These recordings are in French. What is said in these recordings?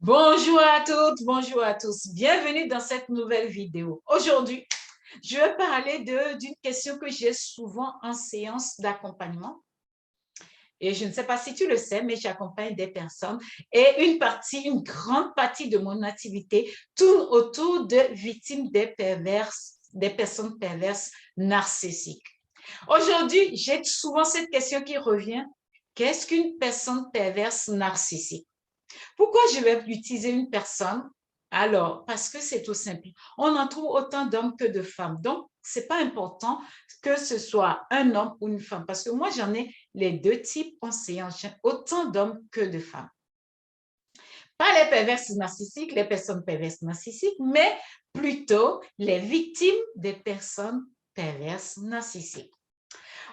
Bonjour à toutes, bonjour à tous. Bienvenue dans cette nouvelle vidéo. Aujourd'hui, je vais parler d'une question que j'ai souvent en séance d'accompagnement. Et je ne sais pas si tu le sais, mais j'accompagne des personnes et une grande partie de mon activité tourne autour de victimes des personnes perverses narcissiques. Aujourd'hui, j'ai souvent cette question qui revient. Qu'est-ce qu'une personne perverse narcissique? Pourquoi je vais utiliser une personne? Alors, parce que c'est tout simple. On en trouve autant d'hommes que de femmes. Donc, ce n'est pas important que ce soit un homme ou une femme. Parce que moi, j'en ai les deux types en séance. J'ai autant d'hommes que de femmes. Pas les perverses narcissiques, les personnes perverses narcissiques, mais plutôt les victimes des personnes perverses narcissiques.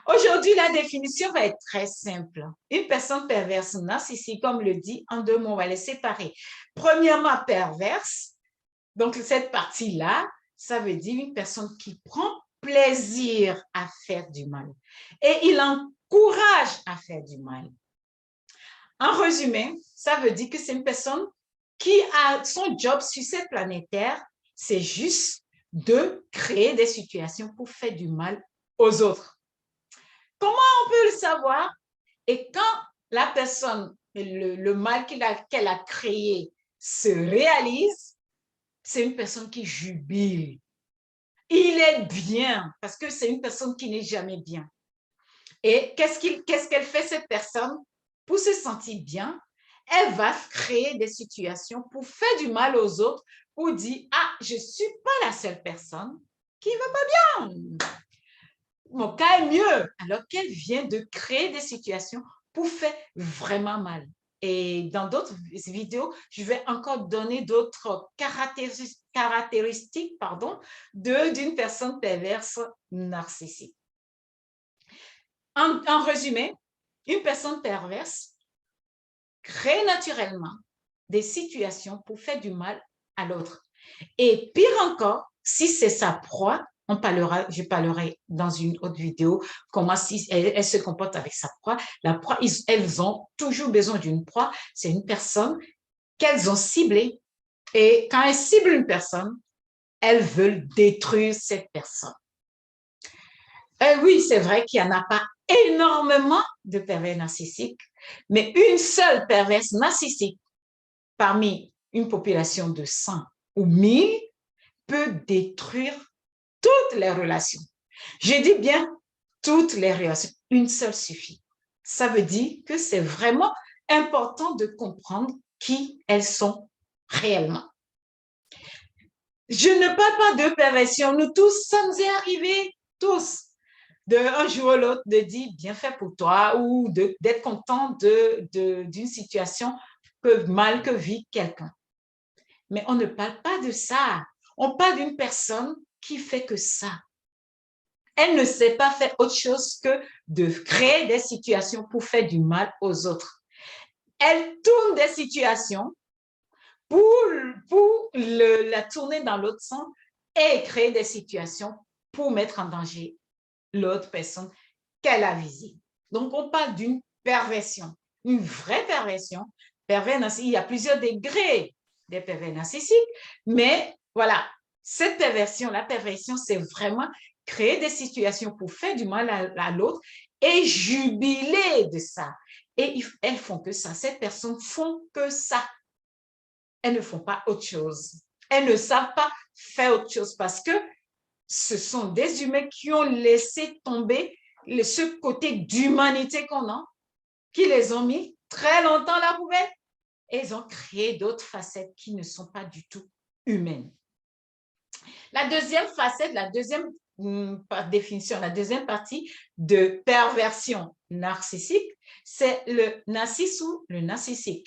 Aujourd'hui, la définition va être très simple. Une personne perverse narcissique, comme le dit en deux mots, on va les séparer. Premièrement, perverse. Donc, cette partie-là, ça veut dire une personne qui prend plaisir à faire du mal. Et il encourage à faire du mal. En résumé, ça veut dire que c'est une personne qui a son job sur cette planète Terre, c'est juste de créer des situations pour faire du mal aux autres. Comment on peut le savoir? Et quand la personne, le mal qu'elle a créé se réalise, c'est une personne qui jubile. Il est bien, parce que c'est une personne qui n'est jamais bien. Et qu'est-ce qu'elle fait, cette personne? Pour se sentir bien, elle va créer des situations pour faire du mal aux autres, pour dire, ah, je ne suis pas la seule personne qui ne va pas bien. Mon cas est mieux, alors qu'elle vient de créer des situations pour faire vraiment mal. Et dans d'autres vidéos, je vais encore donner d'autres caractéristiques d'une personne perverse narcissique. En résumé, une personne perverse crée naturellement des situations pour faire du mal à l'autre. Et pire encore, si c'est sa proie, je parlerai dans une autre vidéo comment si elle se comporte avec sa proie. La proie, elles ont toujours besoin d'une proie. C'est une personne qu'elles ont ciblée. Et quand elles ciblent une personne, elles veulent détruire cette personne. Et oui, c'est vrai qu'il n'y en a pas énormément de pervers narcissiques, mais une seule perverse narcissique parmi une population de 100 ou 1000 peut détruire toutes les relations. Je dis bien toutes les relations. Une seule suffit. Ça veut dire que c'est vraiment important de comprendre qui elles sont réellement. Je ne parle pas de perversion. Nous tous, ça nous est arrivé, tous, d'un jour à l'autre, de dire bien fait pour toi ou d'être content d'une situation mal que vit quelqu'un. Mais on ne parle pas de ça. On parle d'une personne qui fait que ça. Elle ne sait pas faire autre chose que de créer des situations pour faire du mal aux autres. Elle tourne des situations pour la tourner dans l'autre sens et créer des situations pour mettre en danger l'autre personne qu'elle a visée. Donc, on parle d'une perversion, une vraie perversion. Pervers narcissique, il y a plusieurs degrés des pervers narcissiques, mais voilà, cette perversion, la perversion, c'est vraiment créer des situations pour faire du mal à l'autre et jubiler de ça. Et elles font que ça. Ces personnes font que ça. Elles ne font pas autre chose. Elles ne savent pas faire autre chose parce que ce sont des humains qui ont laissé tomber ce côté d'humanité qu'on a, qui les ont mis très longtemps à la poubelle et ils ont créé d'autres facettes qui ne sont pas du tout humaines. La deuxième facette, la deuxième définition, la deuxième partie de perversion narcissique, c'est le narcisse ou le narcissique.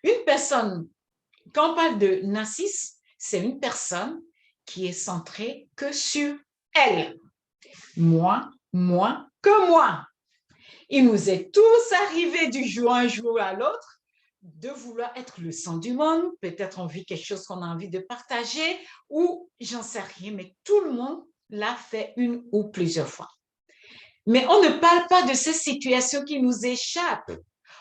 Une personne, quand on parle de narcisse, c'est une personne qui est centrée que sur elle. Moi, que moi. Il nous est tous arrivé du jour un jour à l'autre de vouloir être le centre du monde. Peut-être on vit quelque chose qu'on a envie de partager ou j'en sais rien, mais tout le monde l'a fait une ou plusieurs fois. Mais on ne parle pas de ces situations qui nous échappent.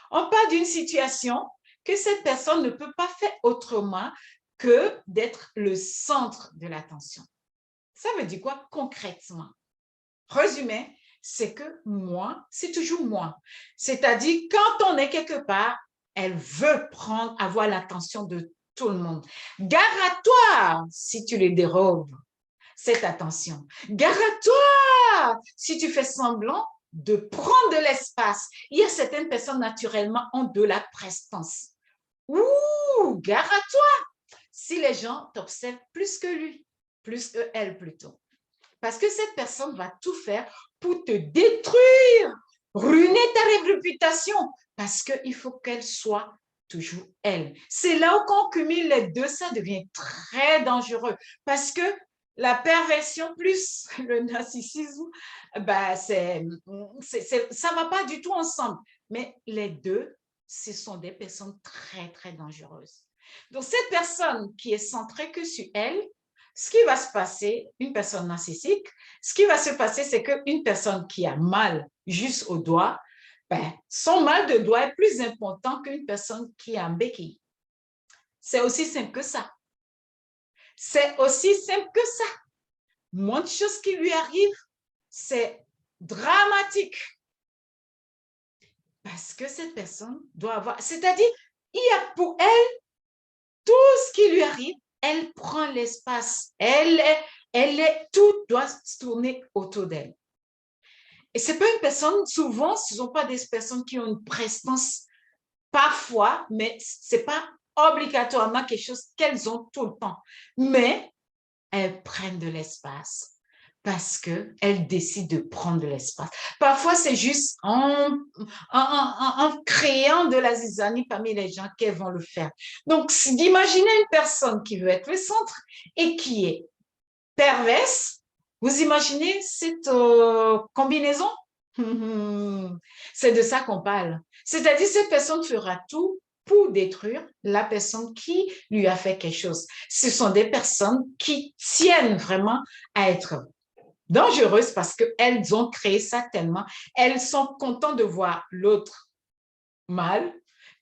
On parle d'une situation que cette personne ne peut pas faire autrement que d'être le centre de l'attention. Ça veut dire quoi concrètement? Résumé, c'est que moi, c'est toujours moi. C'est-à-dire, quand on est quelque part, elle veut avoir l'attention de tout le monde. Gare à toi si tu les dérobes cette attention. Gare à toi si tu fais semblant de prendre de l'espace. Il y a certaines personnes naturellement ont de la prestance. Ouh, gare à toi si les gens t'observent plus que lui, plus que elle plutôt. Parce que cette personne va tout faire pour te détruire, ruiner ta réputation, parce qu'il faut qu'elle soit toujours elle. C'est là où quand on cumule les deux, ça devient très dangereux, parce que la perversion plus le narcissisme, ben ça ne va pas du tout ensemble. Mais les deux, ce sont des personnes très, très dangereuses. Donc, cette personne qui est centrée que sur elle, ce qui va se passer, une personne narcissique, ce qui va se passer, c'est qu'une personne qui a mal juste au doigt, ben, son mal de doigt est plus important qu'une personne qui a un béquille. C'est aussi simple que ça. C'est aussi simple que ça. Moins de choses qui lui arrivent, c'est dramatique. Parce que cette personne doit avoir... C'est-à-dire, il y a pour elle, tout ce qui lui arrive, elle prend l'espace. Tout doit se tourner autour d'elle. Et ce n'est pas une personne, souvent, ce ne sont pas des personnes qui ont une prestance parfois, mais ce n'est pas obligatoirement quelque chose qu'elles ont tout le temps. Mais elles prennent de l'espace parce qu'elles décident de prendre de l'espace. Parfois, c'est juste en créant de la zizanie parmi les gens qu'elles vont le faire. Donc, d'imaginer une personne qui veut être le centre et qui est perverse, vous imaginez cette combinaison? C'est de ça qu'on parle. C'est-à-dire, cette personne fera tout pour détruire la personne qui lui a fait quelque chose. Ce sont des personnes qui tiennent vraiment à être dangereuses parce qu'elles ont créé ça tellement. Elles sont contentes de voir l'autre mal.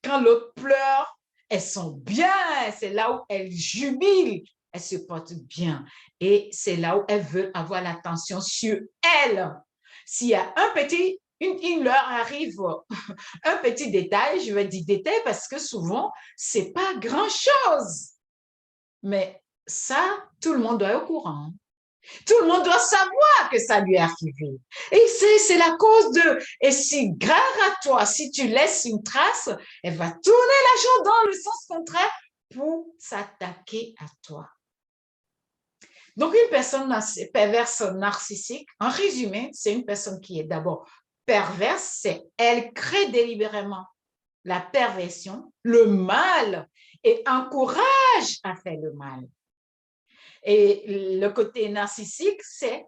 Quand l'autre pleure, elles sont bien. C'est là où elles jubilent. Elles se portent bien. Et c'est là où elles veulent avoir l'attention sur elles. S'il y a il leur arrive un petit détail, je vais dire détail parce que souvent, ce n'est pas grand-chose. Mais ça, tout le monde doit être au courant. Tout le monde doit savoir que ça lui est arrivé. Et c'est la cause de... Et si, grâce à toi, si tu laisses une trace, elle va tourner la chose dans le sens contraire pour s'attaquer à toi. Donc, une personne perverse narcissique, en résumé, c'est une personne qui est d'abord perverse, c'est elle crée délibérément la perversion, le mal, et encourage à faire le mal. Et le côté narcissique, c'est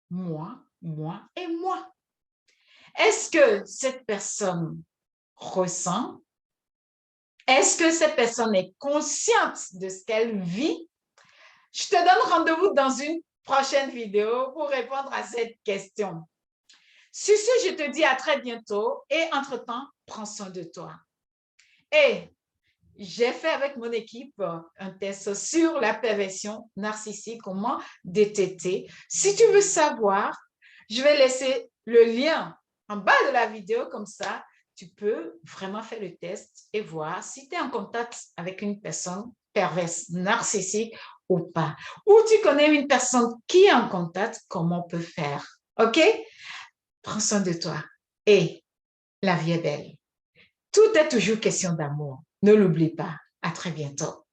moi, moi et moi. Est-ce que cette personne ressent? Est-ce que cette personne est consciente de ce qu'elle vit? Je te donne rendez-vous dans une prochaine vidéo pour répondre à cette question. Sur ce, je te dis à très bientôt et entre-temps, prends soin de toi. Et j'ai fait avec mon équipe un test sur la perversion narcissique, comment détecter. Si tu veux savoir, je vais laisser le lien en bas de la vidéo, comme ça, tu peux vraiment faire le test et voir si tu es en contact avec une personne perverse, narcissique ou pas. Ou tu connais une personne qui est en contact, comment on peut faire. OK? Prends soin de toi. Et la vie est belle. Tout est toujours question d'amour. Ne l'oublie pas. À très bientôt.